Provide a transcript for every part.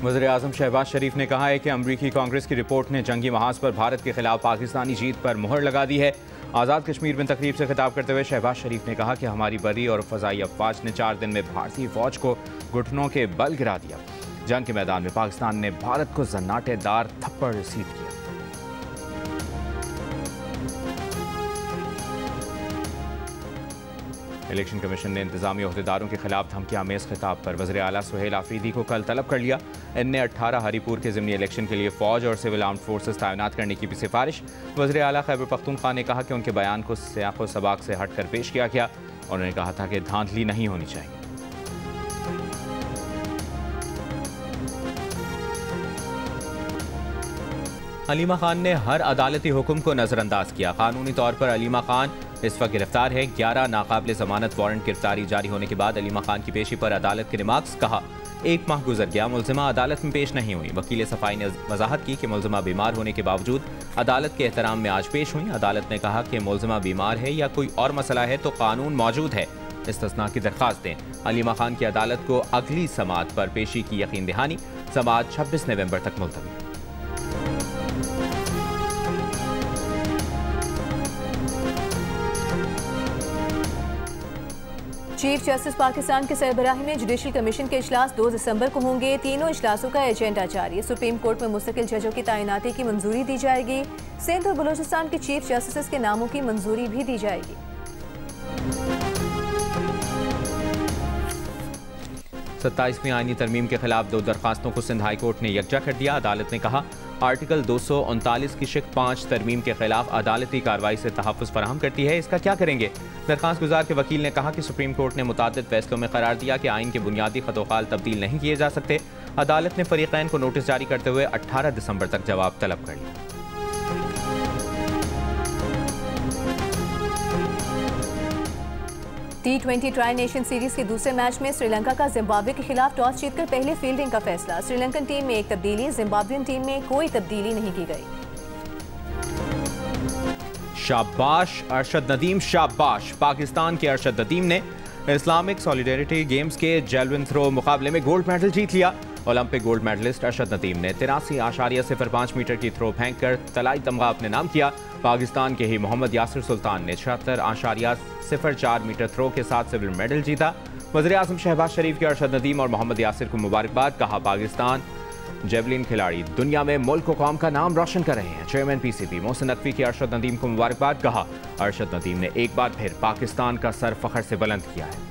वज़ीर-ए-आज़म शहबाज शरीफ ने कहा है कि अमरीकी कांग्रेस की रिपोर्ट ने जंगी महाज पर भारत के खिलाफ पाकिस्तानी जीत पर मुहर लगा दी है। आज़ाद कश्मीर में तकरीब से खिताब करते हुए शहबाज शरीफ ने कहा कि हमारी बरी और फ़ज़ाई अफवाज ने 4 दिन में भारतीय फ़ौज को घुटनों के बल गिरा दिया। जंग के मैदान में पाकिस्तान ने भारत को जन्नाटेदार थप्पड़ रसीद किया। इलेक्शन कमीशन ने इंतजामी अहदेदारों के खिलाफ धमकी आमेज खिताब पर वज़ीर आला सुहेल आफरीदी को कल तलब कर लिया। इनने 18 हरीपुर के ज़िमनी इलेक्शन के लिए फ़ौज और सिविल आर्म्ड फोर्सेस तैनात करने की भी सिफारिश। वज़ीर आला खैबर पख्तूनख्वा ने कहा कि उनके बयान को सियाक़ो सबाक से हट कर पेश किया गया। उन्होंने कहा था कि धांधली नहीं होनी चाहिए। अलीमा खान ने हर अदालती हुक्म को नज़रअंदाज किया। कानूनी तौर पर अलीमा खान इस वक्त गिरफ्तार है। 11 नाकाबिल जमानत वारंट गिरफ्तारी जारी होने के बाद अलीमा खान की पेशी पर अदालत के रिमार्क्स। कहा 1 माह गुजर गया, मुल्जिमा अदालत में पेश नहीं हुई। वकील सफाई ने वजाहत की कि मुल्जिमा बीमार होने के बावजूद अदालत के एहतराम में आज पेश हुई। अदालत ने कहा कि मुल्जिमा बीमार है या कोई और मसला है तो कानून मौजूद है, इस्तिस्ना की दरख्वास्त दें। अलीमा खान की अदालत को अगली समाअत पर पेशी की यकीन दहानी। समाअत 26 नवंबर तक मुलतवी। चीफ जस्टिस पाकिस्तान के सरबराही में जुडिशल कमीशन के इजलास 2 दिसंबर को होंगे। तीनों इजलासों का एजेंडा जारी। सुप्रीम कोर्ट में मुस्तकिल जजों की तैनाती की मंजूरी दी जाएगी। सिंध और बलूचिस्तान के चीफ जस्टिस के नामों की मंजूरी भी दी जाएगी। 27वीं आईनी तरमीम के खिलाफ 2 दरखास्तों को सिंध हाई कोर्ट ने यकजा कर दिया। अदालत ने कहा आर्टिकल 239 की शिक 5 तरमीम के खिलाफ अदालती कार्रवाई से तहफ़्फ़ुज़ फराहम करती है। इसका क्या करेंगे? दरखास्त गुजार के वकील ने कहा कि सुप्रीम कोर्ट ने मुतादिद फैसलों में करार दिया कि आइन के बुनियादी खतोखाल तब्दील नहीं किए जा सकते। अदालत ने फरीक़ैन को नोटिस जारी करते हुए 18 दिसंबर तक जवाब तलब कर लिया। T20 ट्राई नेशन सीरीज के दूसरे मैच में श्रीलंका का जिम्बाब्वे के खिलाफ टॉस जीतकर पहले फील्डिंग का फैसला। श्रीलंकन टीम में 1 तब्दीली, जिम्बाब्वियन टीम में कोई तब्दीली नहीं की गई। शाबाश अरशद नदीम, शाबाश। पाकिस्तान के अरशद नदीम ने इस्लामिक सॉलिडेरिटी गेम्स के जेवलिन थ्रो मुकाबले में गोल्ड मेडल जीत लिया। Olympic gold medalist Arshad Nadeem ने 83.05 मीटर की थ्रो फेंककर तलाई तमगा अपने नाम किया। पाकिस्तान के ही मोहम्मद यासिर सुल्तान ने 76.04 मीटर थ्रो के साथ सिल्वर मेडल जीता। वज़ीर-ए-आज़म शहबाज शरीफ के अरशद नदीम और मोहम्मद यासिर को मुबारकबाद। कहा पाकिस्तान जेवलिन खिलाड़ी दुनिया में मुल्क व कौम का नाम रोशन कर रहे हैं। चेयरमैन पीसीबी मोहसिन नकवी के अरशद नदीम को मुबारकबाद। कहा अरशद नदीम ने एक बार फिर पाकिस्तान का सर फख्र से बुलंद किया है।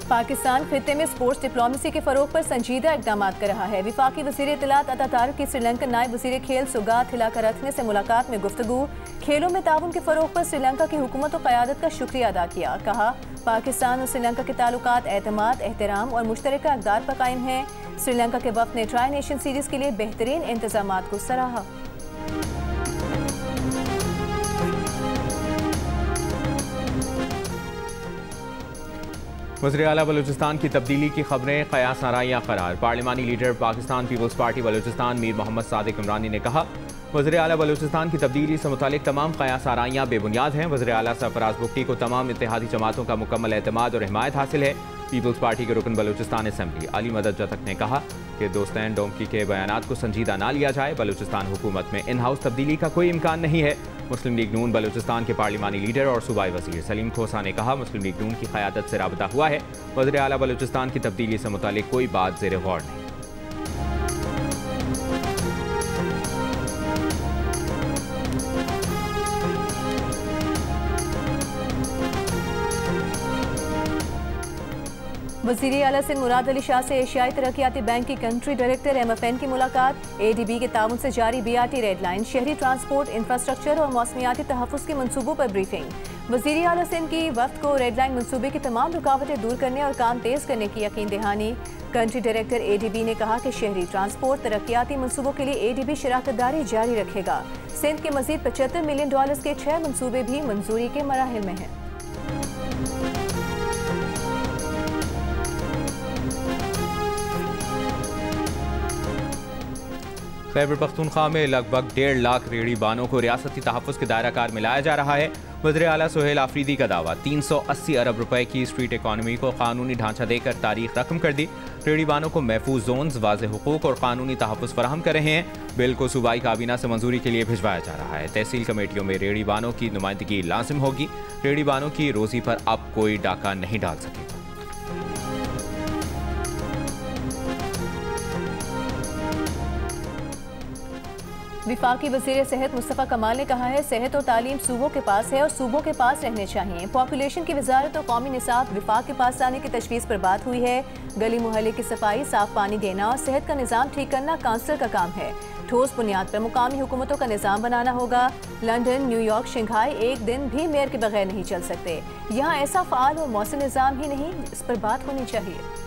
पाकिस्तान खित्ते में स्पोर्ट्स डिप्लोमेसी के फरोग पर संजीदा इकदाम कर रहा है। विफाकी वज़ीर इत्तलात अता तारिक की श्रीलंकन नायब वज़ीर खेल सुगात हिलाकरथने से मुलाकात में गुफ्तगू। खेलों में ताउन के फरोग पर श्रीलंका की हुकूमत और क़यादत का शुक्रिया अदा किया। कहा पाकिस्तान और श्रीलंका के ताल्लुकात एतमाद, एहतराम और मुश्तरका अक़दार पर कायम हैं। श्रीलंका के वफ़द ने ट्राई नेशन सीरीज़ के लिए बेहतरीन इंतज़ामात को सराहा। वज़ीर आला बलूचिस्तान की तब्दीली की खबरें क़यास आराइयाँ करार। पार्लिमानी लीडर पाकिस्तान पीपल्स पार्टी बलूचिस्तान मीर मोहम्मद सादिक इमरानी ने कहा वज़ीर आला बलूचिस्तान की तब्दीली से मुतालिक तमाम क़यास आराइयाँ बेबुनियाद हैं। वज़ीर आला सरफराज बुख्ती को तमाम इत्तेहादी जमातों का मुकम्मल एतमाद और हिमायत हासिल है। पीपल्स पार्टी के रुकन बलूचिस्तान असम्बली अली मदद जतक ने कहा कि दोस्तैन डोंकी के बयानात को संजीदा ना लिया जाए। बलूचिस्तान हुकूमत में इन हाउस तब्दीली का कोई इम्कान नहीं है। मुस्लिम लीग नून बलूचिस्तान के पार्लिमानी लीडर और सूबाई वज़ीर सलीम खोसा ने कहा मुस्लिम लीग नून की क़यादत से राबता हुआ है। वज़ीर आला बलूचिस्तान की तब्दीली से मुतालिक कोई बात ज़ेर गौर नहीं। वज़ीर आला सिंध मुराद अली शाह से एशियाई तरक्याती बैंक की कंट्री डायरेक्टर MFN की मुलाकात। ADB के ताउन से जारी BRT रेड लाइन, शहरी ट्रांसपोर्ट, इंफ्रास्ट्रक्चर और मौसमियाती तहफ़्फ़ुज़ के मनसूबों पर ब्रीफिंग। वज़ीर आला सिंध की वफ़द को रेड लाइन मनसूबे की तमाम रुकावटें दूर करने और काम तेज़ करने की यकीन दहानी। कंट्री डायरेक्टर ADB ने कहा कि शहरी ट्रांसपोर्ट तरक्याती मनसूबों के लिए ADB शराकतदारी जारी रखेगा। सिंध के मज़ीद $75 मिलियन के 6 मनसूबे भी मंजूरी के मराहिल में हैं। खैबर पख्तूनख्वा में लगभग 1.5 लाख रेहड़ी बानों को रियासती तहफ़्फ़ुज़ के दायरा कार में लाया जा रहा है। वज़ीर आला सुहेल आफरीदी का दावा, 380 अरब रुपए की स्ट्रीट इकॉनमी को कानूनी ढांचा देकर तारीख रकम कर दी। रेहड़ी बानों को महफूज जोन्स, वाज़ेह हुकूक और कानूनी तहफ़्फ़ुज़ फराहम कर रहे हैं। बिल को सूबाई काबीना से मंजूरी के लिए भिजवाया जा रहा है। तहसील कमेटियों में रेहड़ी बानों की नुमाइंदगी लाजिम होगी। रेहड़ी बानों की रोजी पर अब कोई डाका नहीं डाल सकेगा। विफाकी वज़ीर सेहत मुस्तफ़ा कमाल ने कहा है, सेहत और तालीम सूबों के पास है और सूबों के पास रहने चाहिए। पॉपुलेशन की वजारत और कौमी निसाब विफाक के पास लाने की तजवीज़ पर बात हुई है। गली मोहल्ले की सफाई, साफ पानी देना और सेहत का निज़ाम ठीक करना काउंसिल का काम है। ठोस बुनियाद पर मुकामी हुकूमतों का निज़ाम बनाना होगा। लंदन, न्यूयॉर्क, शंघाई एक दिन भी मेयर के बगैर नहीं चल सकते। यहाँ ऐसा फ़ाल और मौसम निज़ाम ही नहीं, इस पर बात होनी चाहिए।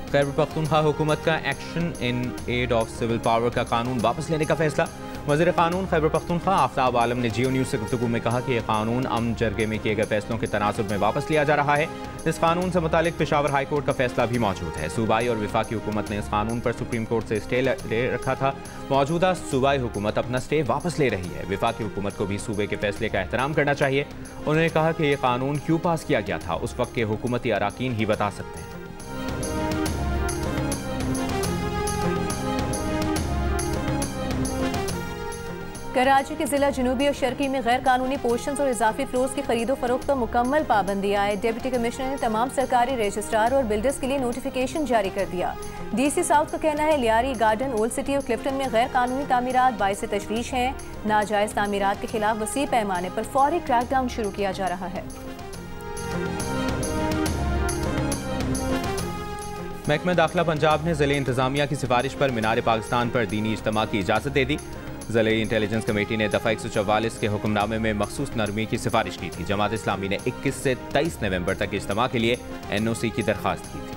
खैबर पख्तूनख्वा हुकूमत का action in aid of civil power का कानून वापस लेने का फैसला। वज़ीर कानून खैबर पख्तूनख्वा आफ्ताब आलम ने जियो न्यूज़ से गुफ्तगू में कहा कि यह कानून अमन जरगे में किए गए फैसलों के तनाजुर में वापस लिया जा रहा है। इस कानून से मुतालिक पेशावर हाई कोर्ट का फैसला भी मौजूद है। सूबाई और विफाकी हुकूमत ने इस कानून पर सुप्रीम कोर्ट से स्टे ले रखा था। मौजूदा सूबाई हुकूमत अपना स्टे वापस ले रही है। विफाकी हुकूमत को भी सूबे के फैसले का एहतराम करना चाहिए। उन्होंने कहा कि यह कानून क्यों पास किया गया था उस वक्त के हुकूमती अराकीन ही बता सकते हैं। कराची के जिला जनूबी और शर्की में गैर कानूनी पोर्शंस और इजाफी फ्लोर्स की खरीदो फरोख्त पर मुकम्मल पाबंदी आए। डिप्टी कमिश्नर ने तमाम सरकारी रजिस्ट्रार और बिल्डर्स के लिए नोटिफिकेशन जारी कर दिया। DC साउथ का कहना है, लियारी गार्डन, ओल्ड सिटी और क्लिफ्टन में गैर कानूनी तामीरात बाइस तशवीश हैं। नाजायज तामीरात के खिलाफ वसी पैमाने पर फौरी क्रैकडाउन शुरू किया जा रहा है। महकमा दाखिला पंजाब ने ज़िले इंतजामिया की सिफारिश पर मीनार पाकिस्तान पर दीनी इज्तिमा की इजाज़त दे दी। ज़िले इंटेलिजेंस कमेटी ने दफ़ा 144 के हुक्मनामे में मखसूस नरमी की सिफारिश की थी। जमात इस्लामी ने 21 से 23 नवंबर तक इज्तिमा के लिए NOC की दरख्वास्त की थी।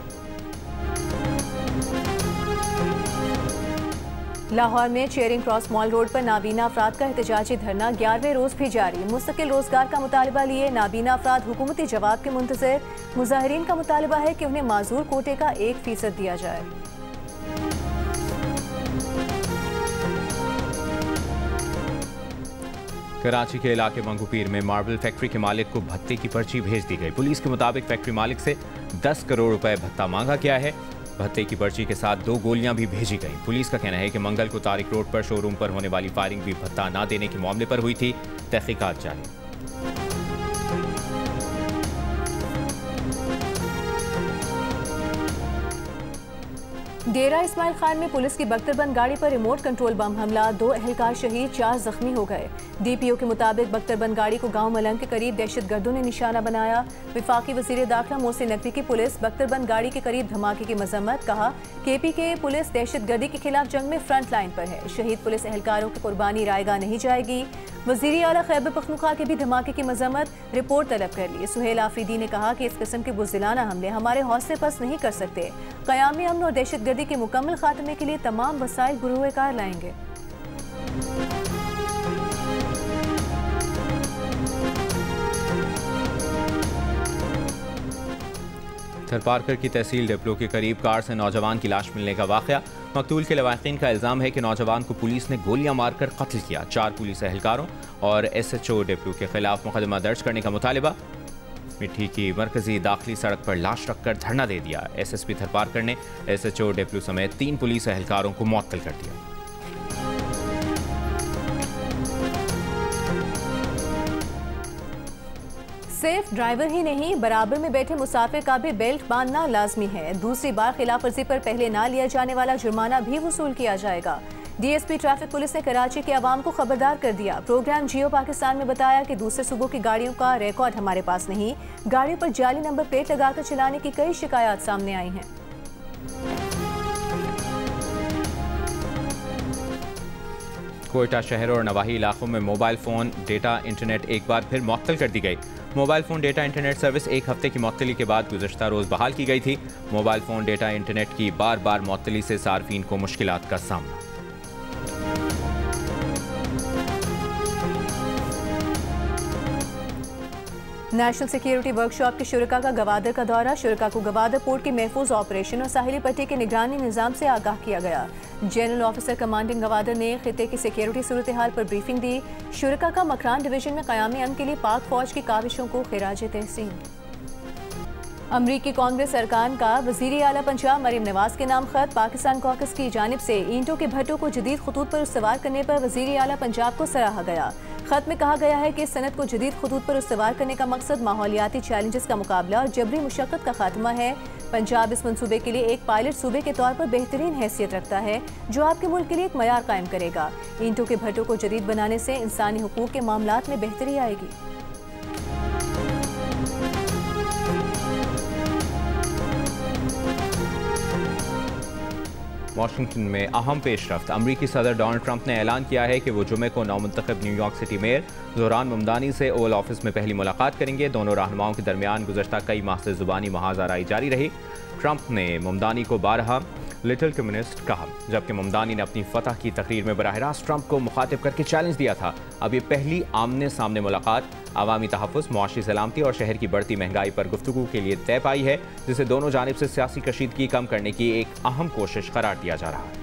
लाहौर में चेयरिंग क्रॉस मॉल रोड पर नाबीना अफराद का एहतजाजी धरना 11वें रोज भी जारी। मुस्तकिल रोजगार का मुतालबा लिए नाबीना अफराद हुकूमती जवाब के मुंतज़िर। मुजाहिरीन का मुतालबा है कि उन्हें माजूर कोटे का 1% दिया जाए। कराची के इलाके मंगूपीर में मार्बल फैक्ट्री के मालिक को भत्ते की पर्ची भेज दी गई। पुलिस के मुताबिक फैक्ट्री मालिक से 10 करोड़ रुपए भत्ता मांगा गया है। भत्ते की पर्ची के साथ 2 गोलियां भी भेजी गई। पुलिस का कहना है कि मंगल को तारिक रोड पर शोरूम पर होने वाली फायरिंग भी भत्ता न देने के मामले पर हुई थी। तहकीकात जारी। डेरा इस्माइल खान में पुलिस की बख्तरबंद गाड़ी पर रिमोट कंट्रोल बम हमला, 2 एहलकार शहीद, 4 जख्मी हो गए। DPO के मुताबिक बख्तरबंद गाड़ी को गांव मलंग के करीब दहशतगर्दों ने निशाना बनाया। विफाकी वज़ीर दाखिला मोहसिन नकवी की पुलिस बख्तरबंद गाड़ी के करीब धमाके की मजम्मत। कहा, KP के पुलिस दहशतगर्दी के खिलाफ जंग में फ्रंट लाइन पर है। शहीद पुलिस एहलकारों की कुर्बानी रायगा नहीं जाएगी। वज़ीर आला खैबर पख्तूनख्वा के भी धमाके की मजम्मत, रिपोर्ट तलब कर ली। सुहेल आफरीदी ने कहा कि इस किस्म के बुज़दिलाना हमले हमारे हौसले पस्त नहीं कर सकते। क़यामी अमन और दहशतगर्दी के मुकम्मल खात्मे के लिए तमाम वसाइल गुरूह कार लाएंगे। थरपारकर की तहसील डेपलो के करीब कार से नौजवान की लाश मिलने का वाक़या। मकतूल के लवाकिन का इल्ज़ाम है कि नौजवान को पुलिस ने गोलियां मारकर कत्ल किया। 4 पुलिस एहलकारों और SHO डेपलो के खिलाफ मुकदमा दर्ज करने का मुतालिबा। मिट्टी की मरकजी दाखिली सड़क पर लाश रखकर धरना दे दिया। SSP थरपारकर ने SHO डेपलो समेत 3 पुलिस एहलकारों को मुअत्तल कर दिया। सिर्फ ड्राइवर ही नहीं, बराबर में बैठे मुसाफिर का भी बेल्ट बांधना लाजमी है। दूसरी बार खिलाफ वर्जी पर पहले ना लिया जाने वाला जुर्माना भी वसूल किया जाएगा। DSP ट्रैफिक पुलिस ने कराची के अवाम को खबरदार कर दिया। प्रोग्राम जियो पाकिस्तान में बताया कि दूसरे सूबों की गाड़ियों का रिकॉर्ड हमारे पास नहीं। गाड़ियों पर जाली नंबर प्लेट लगाकर चलाने की कई शिकायत सामने आई हैं। कोयटा शहर और नवाही इलाकों में मोबाइल फ़ोन, डेटा, इंटरनेट एक बार फिर मुअत्तल कर दी गई। Mobile phone, data, internet service एक हफ्ते की मुअत्तली के बाद गुज़श्ता रोज़ बहाल की गई थी। मोबाइल फ़ोन, डेटा, इंटरनेट की बार बार मुअत्तली से सार्फिन को मुश्किलात का सामना। नेशनल सिक्योरिटी वर्कशॉप के शुरका का गवादर का दौरा। शुरका को गवादर पोर्ट के महफूज ऑपरेशन और साहिली पट्टी के निगरानी निज़ाम से आगाह किया गया। जनरल ऑफिसर कमांडिंग गवादर ने खिते की सिक्योरिटी सूरत हाल पर ब्रीफिंग दी। शुरका का मकरान डिवीजन में क़यामी अमन के लिए पाक फौज की काविशों को खिराज तहसीन। अमरीकी कांग्रेस अरकान का वज़ीर आला पंजाब मरीम नवाज के नाम खत। पाकिस्तान कॉकस की जानिब से ईंटों के भट्टों को जदीद खतूत पर इस्तेवार करने पर वज़ीर आला पंजाब को सराहा गया। खत में कहा गया है कि इस सनत को जदीद खतूत पर इस्तेवार करने का मकसद माहौलियाती चैलेंजेस का मुकाबला और जबरी मुशक्कत का खात्मा है। पंजाब इस मनसूबे के लिए एक पायलट सूबे के तौर पर बेहतरीन हैसियत रखता है जो आपके मुल्क के लिए एक मयार कायम करेगा। ईंटों के भट्टों को जदीद बनाने से इंसानी हुकूक के मामलात में बेहतरी आएगी। वाशिंगटन में अहम पेशरफ्त। अमरीकी सदर डोनाल्ड ट्रंप ने ऐलान किया है कि वो जुमे को नौमुंतखब New York City mayor Zohran Mamdani से ओवल ऑफिस में पहली मुलाकात करेंगे। दोनों रहनुमाओं के दरमियान गुज़श्ता कई माह से ज़ुबानी मुहाज़राई जारी रही। ट्रंप ने ममदानी को बारहा लिटिल कम्युनिस्ट कहा, जबकि ममदानी ने अपनी फतह की तकरीर में बराह रास्त ट्रंप को मुखातिब करके चैलेंज दिया था। अब ये पहली आमने सामने मुलाकात अवामी तहफ़्फ़ुज़, मुआशी सलामती और शहर की बढ़ती महंगाई पर गुफ्तगू के लिए तय पाई है, जिसे दोनों जानिब से सियासी कशीदगी कम करने की एक अहम कोशिश करार दिया जा रहा है।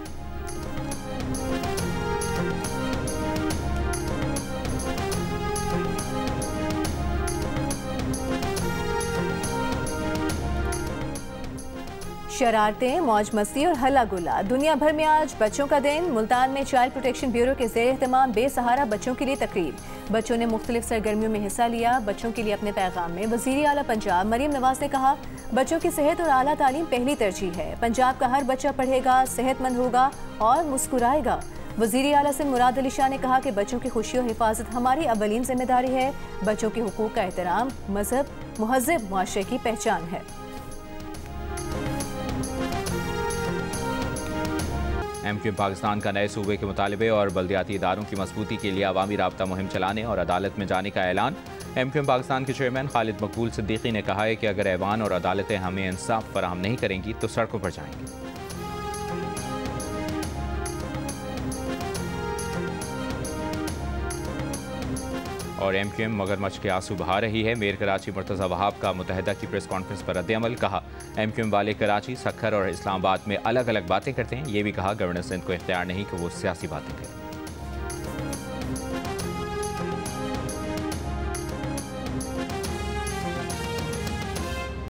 शरारतें, मौज मस्ती और हल्ला गुल्ला। दुनिया भर में आज बच्चों का दिन। मुल्तान में चाइल्ड प्रोटेक्शन ब्यूरो के ज़ेर एहतमाम बेसहारा बच्चों के लिए तकरीब। बच्चों ने मुख्तलिफ सरगर्मियों में हिस्सा लिया। बच्चों के लिए अपने पैगाम में वज़ीर आला पंजाब मरीम नवाज ने कहा, बच्चों की सेहत और आला तालीम पहली तरजीह है। पंजाब का हर बच्चा पढ़ेगा, सेहतमंद होगा और मुस्कुराएगा। वज़ीर आला सिंध मुराद अली शाह ने कहा कि बच्चों की खुशी और हिफाजत हमारी अवलीन जिम्मेदारी है। बच्चों के हुकूक का एहतराम मजहब मुहज़्ज़ब मुआशरे की पहचान है। MQM पाकिस्तान का नए सूबे के मुतालबे और बल्दियाती इदारों की मजबूती के लिए अवामी राब्ता मुहिम चलाने और अदालत में जाने का ऐलान। MQM पाकिस्तान के चेयरमैन खालिद मकबूल सिद्दीकी ने कहा है कि अगर ऐवान और अदालतें हमें इंसाफ फराहम नहीं करेंगी तो सड़कों पर जाएंगे। और MQM मगरमच्छ के आंसू बहा रही है। मेयर कराची मुर्तज़ा वहाब का मुतहदा की प्रेस कॉन्फ्रेंस पर रद्द-ए-अमल। कहा, MQM वाले कराची, सक्खर और इस्लामाबाद में अलग अलग बातें करते हैं। ये भी कहा, गवर्नर सिंध को इख्तियार नहीं कि वो सियासी बातें करें।